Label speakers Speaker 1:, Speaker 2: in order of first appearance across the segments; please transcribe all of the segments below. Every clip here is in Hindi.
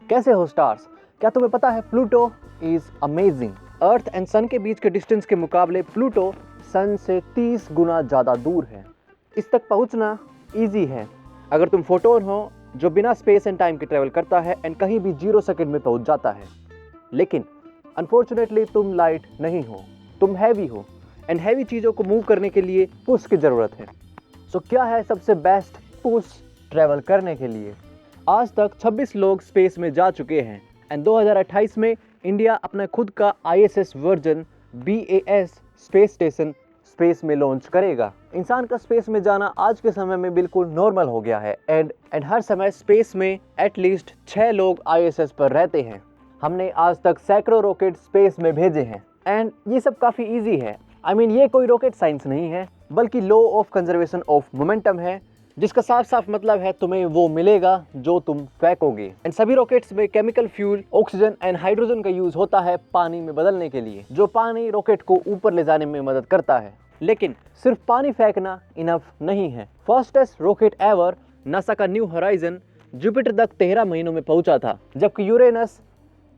Speaker 1: कैसे हो स्टार्स? क्या तुम्हें पता है Pluto is amazing. Earth and sun के बीच के डिस्टेंस के मुकाबले प्लूटो सन से 30 गुना ज़्यादा दूर है। इस तक पहुंचना इजी है अगर तुम फोटोन हो जो बिना स्पेस एंड टाइम के ट्रेवल करता है एंड कहीं भी 0 सेकंड में पहुंच जाता है। लेकिन अनफॉर्चुनेटली तुम लाइट नहीं हो, तुम हैवी हो एंड हैवी चीज़ों को मूव करने के लिए पुश की ज़रूरत है। सो क्या है सबसे बेस्ट पुश ट्रेवल करने के लिए? आज तक 26 लोग स्पेस में जा चुके हैं एंड 2028 में इंडिया अपना खुद का ISS version BAS space station space में लॉन्च करेगा। इंसान का स्पेस में जाना आज के समय में बिल्कुल नॉर्मल हो गया है एंड हर समय स्पेस में एटलीस्ट 6 लोग ISS पर रहते हैं। हमने आज तक सैकड़ों रॉकेट स्पेस में भेजे हैं एंड ये सब काफ़ी इजी है। ये कोई रॉकेट साइंस नहीं है बल्कि law of conservation of momentum है, जिसका साफ साफ मतलब है तुम्हें वो मिलेगा जो तुम फेंकोगे। एंड सभी रॉकेट्स में chemical fuel oxygen and hydrogen का यूज होता है पानी में बदलने के लिए, जो पानी रॉकेट को ऊपर ले जाने में मदद करता है। लेकिन सिर्फ पानी फेंकना इनफ नहीं है। फर्स्टेस्ट रॉकेट एवर नासा का न्यू होराइजन जुपिटर तक 13 महीनों में पहुंचा था, जबकि यूरेनस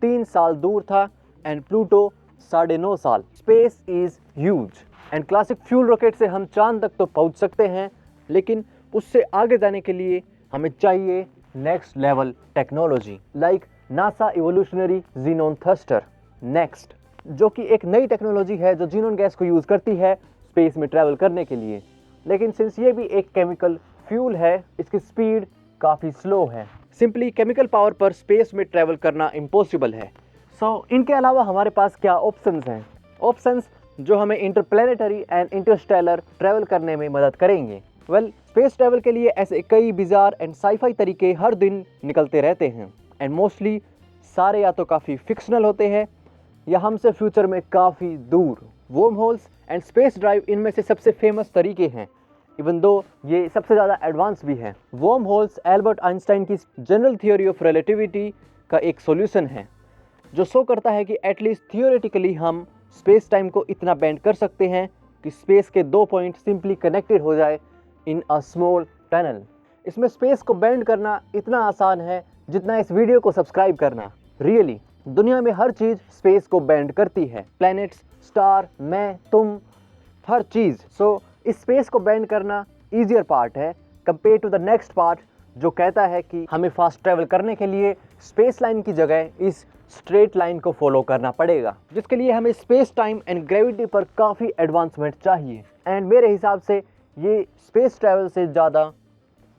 Speaker 1: 3 साल दूर था एंड प्लूटो 9.5 साल। Space is huge and classic fuel rocket से हम चांद तक तो पहुंच सकते हैं, लेकिन उससे आगे जाने के लिए हमें चाहिए next level technology like NASA evolutionary xenon thruster next, जो कि एक नई टेक्नोलॉजी है जो जीनोन गैस को यूज़ करती है स्पेस में ट्रैवल करने के लिए। लेकिन सिंस ये भी एक केमिकल फ्यूल है, इसकी स्पीड काफ़ी स्लो है। सिंपली केमिकल पावर पर स्पेस में ट्रैवल करना इम्पॉसिबल है। सो इनके अलावा हमारे पास क्या ऑप्शंस हैं? ऑप्शंस जो हमें इंटरप्लैनेटरी एंड इंटरस्टेलर ट्रैवल करने में मदद करेंगे। स्पेस ट्रैवल के लिए ऐसे कई बिजार एंड साईफाई तरीके हर दिन निकलते रहते हैं एंड मोस्टली सारे या तो काफ़ी फिक्शनल होते हैं या हमसे फ्यूचर में काफ़ी दूर। Worm holes and space drive इनमें से सबसे फेमस तरीके हैं, इवन दो ये सबसे ज़्यादा एडवांस भी हैं। वर्म होल्स एल्बर्ट आइंस्टाइन की जनरल थियोरी ऑफ रिलेटिविटी का एक सॉल्यूशन है जो शो करता है कि एटलीस्ट थियोरेटिकली हम स्पेस टाइम को इतना बेंड कर सकते हैं कि स्पेस के 2 पॉइंट सिंपली कनेक्टेड हो जाए इन अ स्मॉल टनल। इसमें स्पेस को बेंड करना इतना आसान है जितना इस वीडियो को सब्सक्राइब करना। रियली दुनिया में हर चीज़ स्पेस को बेंड करती है, प्लैनेट्स, स्टार, मैं, तुम, हर चीज़। सो इस स्पेस को बेंड करना ईजियर पार्ट है compare to the next part जो कहता है कि हमें फास्ट ट्रैवल करने के लिए स्पेस लाइन की जगह इस स्ट्रेट लाइन को फॉलो करना पड़ेगा, जिसके लिए हमें स्पेस टाइम एंड ग्रेविटी पर काफ़ी एडवांसमेंट चाहिए एंड मेरे हिसाब से ये स्पेस ट्रैवल से ज़्यादा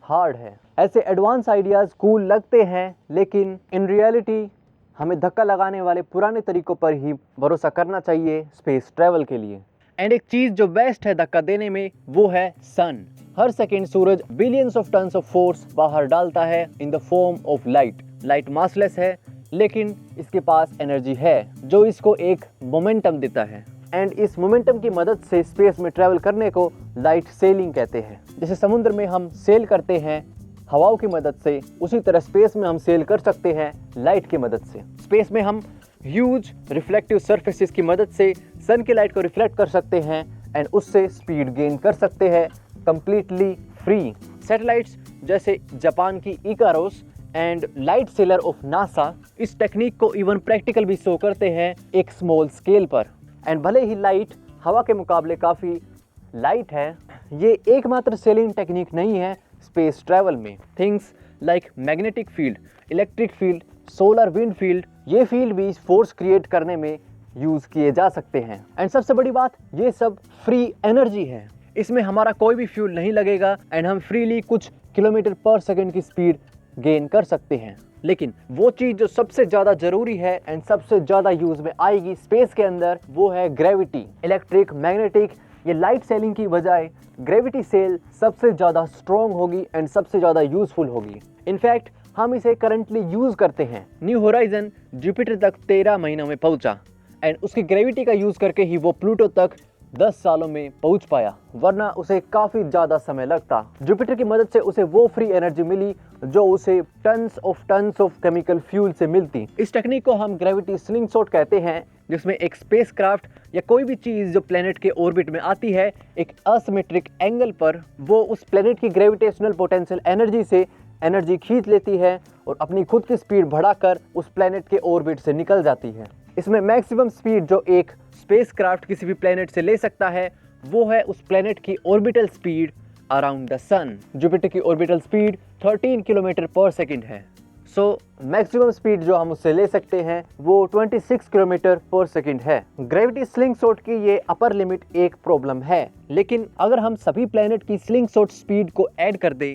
Speaker 1: हार्ड है। ऐसे एडवांस आइडियाज़ कूल लगते हैं, लेकिन इन रियलिटी हमें धक्का लगाने वाले पुराने तरीकों पर ही भरोसा करना चाहिए स्पेस ट्रैवल के लिए। एंड एक चीज़ जो बेस्ट है धक्का देने में वो है सन। हर सेकेंड सूरज billions of tons of force बाहर डालता है in the form of light. Light massless है, लेकिन इसके पास एनर्जी है जो इसको एक मोमेंटम देता है एंड इस मोमेंटम की मदद से स्पेस में ट्रैवल करने को लाइट सेलिंग कहते हैं। जैसे समुद्र में हम सेल करते हैं हवाओं की मदद से, उसी तरह स्पेस में हम सेल कर सकते हैं लाइट की मदद से। स्पेस में हम ह्यूज रिफ्लेक्टिव सरफेसेस की मदद से सन की लाइट को रिफ्लेक्ट कर सकते हैं एंड उससे स्पीड गेन कर सकते हैं कंप्लीटली फ्री। सैटेलाइट्स जैसे जापान की IKAROS and light sailor of NASA इस टेक्निक को इवन प्रैक्टिकल भी शो करते हैं एक स्मॉल स्केल पर। एंड भले ही लाइट हवा के मुकाबले काफ़ी लाइट है, ये एकमात्र सेलिंग टेक्निक नहीं है स्पेस ट्रैवल में। Things like magnetic field, electric field, solar wind field, ये फील्ड भी फोर्स क्रिएट करने में यूज़ किए जा सकते हैं। एंड सबसे बड़ी बात, ये सब फ्री एनर्जी है, इसमें हमारा कोई भी फ्यूल नहीं लगेगा एंड हम फ्रीली कुछ किलोमीटर पर सेकेंड की स्पीड गेन कर सकते हैं। लेकिन वो चीज़ जो सबसे ज़्यादा ज़रूरी है एंड सबसे ज़्यादा यूज़ में आएगी स्पेस के अंदर वो है ग्रेविटी। इलेक्ट्रिक, मैग्नेटिक, ये लाइट सेलिंग की बजाय ग्रेविटी सेल सबसे ज़्यादा स्ट्रॉन्ग होगी एंड सबसे ज़्यादा यूज़फुल होगी। इनफैक्ट हम इसे करंटली यूज़ करते हैं। न्यू होराइजन जुपिटर तक 13 महीनों में पहुंचा एंड उसकी ग्रेविटी का यूज़ करके ही वो प्लूटो तक 10 सालों में पहुंच पाया, वरना उसे काफ़ी ज़्यादा समय लगता। जुपिटर की मदद से उसे वो फ्री एनर्जी मिली जो उसे टन्स ऑफ केमिकल फ्यूल से मिलती। इस टेक्निक को हम ग्रेविटी स्लिंगशॉट कहते हैं, जिसमें एक स्पेसक्राफ्ट या कोई भी चीज़ जो प्लेनेट के ऑर्बिट में आती है एक असिमेट्रिक एंगल पर, वो उस प्लेनेट की ग्रेविटेशनल पोटेंशियल एनर्जी से एनर्जी खींच लेती है और अपनी खुद की स्पीड बढ़ाकर उस प्लेनेट के ऑर्बिट से निकल जाती है। इसमें मैक्सिमम स्पीड जो एक स्पेसक्राफ्ट किसी भी प्लेनेट से ले सकता है वो है उस प्लेनेट की orbital speed around the sun. Jupiter की ऑर्बिटल स्पीड 13 किलोमीटर पर सेकंड है। सो मैक्सिमम स्पीड जो हम उससे ले सकते हैं वो 26 किलोमीटर पर सेकंड है। ग्रेविटी स्लिंगशॉट की ये अपर लिमिट एक प्रॉब्लम है, लेकिन अगर हम सभी प्लेनेट की स्लिंगशॉट स्पीड को ऐड कर दें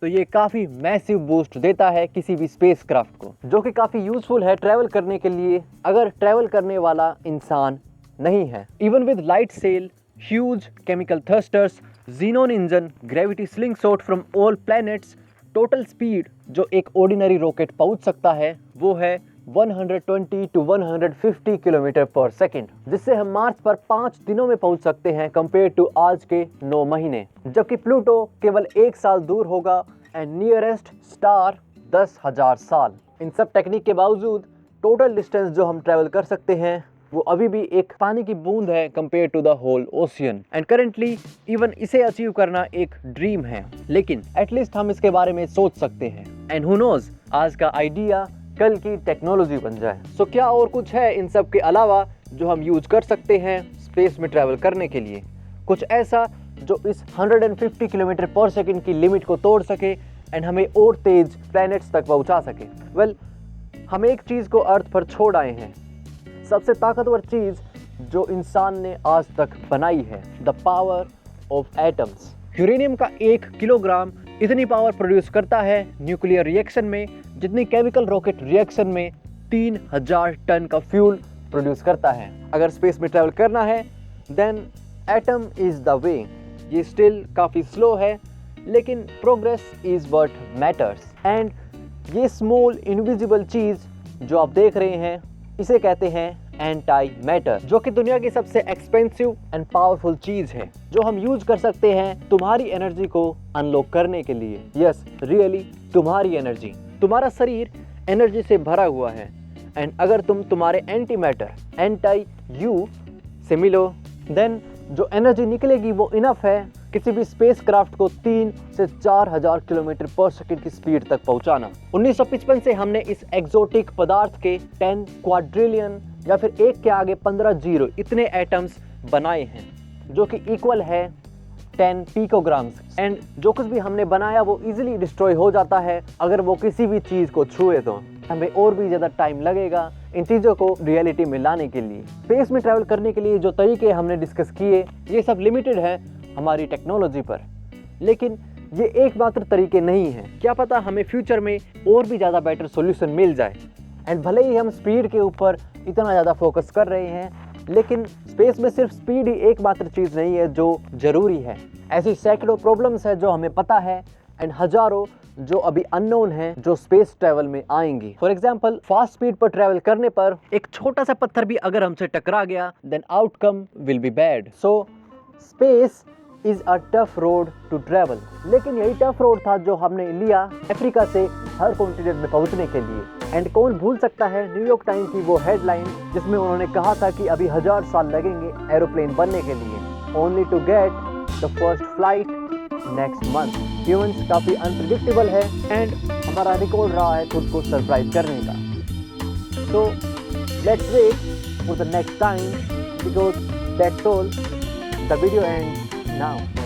Speaker 1: तो ये काफ़ी मैसिव बूस्ट देता है किसी भी स्पेसक्राफ्ट को, जो कि काफ़ी यूजफुल है ट्रैवल करने के लिए अगर ट्रैवल करने वाला इंसान नहीं है। Even with light sail, huge chemical thrusters, xenon engine, gravity slingshot from all planets, total speed जो एक ऑर्डिनरी रॉकेट पहुंच सकता है वो है 120 to 150 किलोमीटर पर सेकंड, जिससे हम मार्स पर 5 दिनों में पहुंच सकते हैं कंपेयर टू आज के 9 महीने। जबकि प्लूटो केवल 1 साल दूर होगा एंड नियरेस्ट स्टार 10,000 साल। इन सब टेक्निक के बावजूद टोटल डिस्टेंस जो हम ट्रैवल कर सकते हैं वो अभी भी एक पानी की बूंद है compare to the whole ocean. And currently even इसे अचीव करना एक ड्रीम है, लेकिन एटलीस्ट हम इसके बारे में सोच सकते हैं। एंड हु नोज, आज का आइडिया कल की टेक्नोलॉजी बन जाए। सो क्या और कुछ है इन सब के अलावा जो हम यूज कर सकते हैं स्पेस में ट्रैवल करने के लिए? कुछ ऐसा जो इस 150 किलोमीटर पर सेकंड की लिमिट को तोड़ सके एंड हमें और तेज प्लैनेट्स तक पहुंचा सके। वेल, हम एक चीज को अर्थ पर छोड़ आए हैं, सबसे ताकतवर चीज जो इंसान ने आज तक बनाई है, the power of atoms. Uranium का 1 किलोग्राम इतनी पावर प्रोड्यूस करता है न्यूक्लियर रिएक्शन में जितनी केमिकल रॉकेट रिएक्शन में 3000 टन का फ्यूल प्रोड्यूस करता है। अगर स्पेस में ट्रैवल करना है then atom is the way. ये स्टिल काफ़ी स्लो है, लेकिन progress is what matters. And ये स्मॉल इनविजिबल चीज़ जो आप देख रहे हैं इसे कहते हैं एंटी मैटर, जो कि दुनिया की सबसे एक्सपेंसिव एंड पावरफुल चीज है जो हम यूज कर सकते हैं तुम्हारी एनर्जी को अनलॉक करने के लिए। यस, रियली तुम्हारी एनर्जी। तुम्हारा शरीर एनर्जी से भरा हुआ है एंड अगर तुम तुम्हारे एंटी मैटर, एंटी यू से मिलो देन जो एनर्जी निकलेगी वो इनफ है किसी भी स्पेसक्राफ्ट को 3 से 4,000 किलोमीटर पर सेकंड की स्पीड तक पहुंचाना। 1955 से हमने इस एक्सोटिक पदार्थ के 10 क्वाड्रिलियन या फिर 1 के आगे 15 जीरो इतने एटम्स बनाए हैं, जो कि इक्वल है 10 पिकोग्राम्स। एंड जो कुछ भी हमने बनाया वो इजीली डिस्ट्रॉय हो जाता है अगर वो किसी भी चीज़ को छुए तो। हमें और भी ज़्यादा टाइम लगेगा इन चीज़ों को रियलिटी में लाने के लिए। स्पेस में ट्रैवल करने के लिए जो तरीके हमने डिस्कस किए ये सब लिमिटेड है हमारी टेक्नोलॉजी पर, लेकिन ये एकमात्र तरीके नहीं हैं। क्या पता हमें फ्यूचर में और भी ज़्यादा बेटर सॉल्यूशन मिल जाए। एंड भले ही हम स्पीड के ऊपर इतना ज़्यादा फोकस कर रहे हैं, लेकिन स्पेस में सिर्फ स्पीड ही एकमात्र चीज़ नहीं है जो ज़रूरी है। ऐसी सैकड़ों प्रॉब्लम्स है जो हमें पता है एंड हज़ारों जो अभी अननोन हैं जो स्पेस ट्रैवल में आएंगी। फॉर एग्जाम्पल, फास्ट स्पीड पर ट्रैवल करने पर एक छोटा सा पत्थर भी अगर हमसे टकरा गया then outcome will be bad. So space is a tough road to travel, लेकिन यही टफ रोड था जो हमने लिया अफ्रीका से हर कॉन्टिनेंट में पहुंचने के लिए। एंड कौन भूल सकता है न्यूयॉर्क टाइम की वो हेडलाइन जिसमें उन्होंने कहा था कि अभी 1000 साल लगेंगे एरोप्लेन बनने के लिए, only to get the first flight next month. Humans काफ़ी अनप्रिडिक्टेबल है एंड हमारा रिकॉर्ड रहा है खुद को सरप्राइज करने का। So let's wait for the next time because that's all, the video ends now.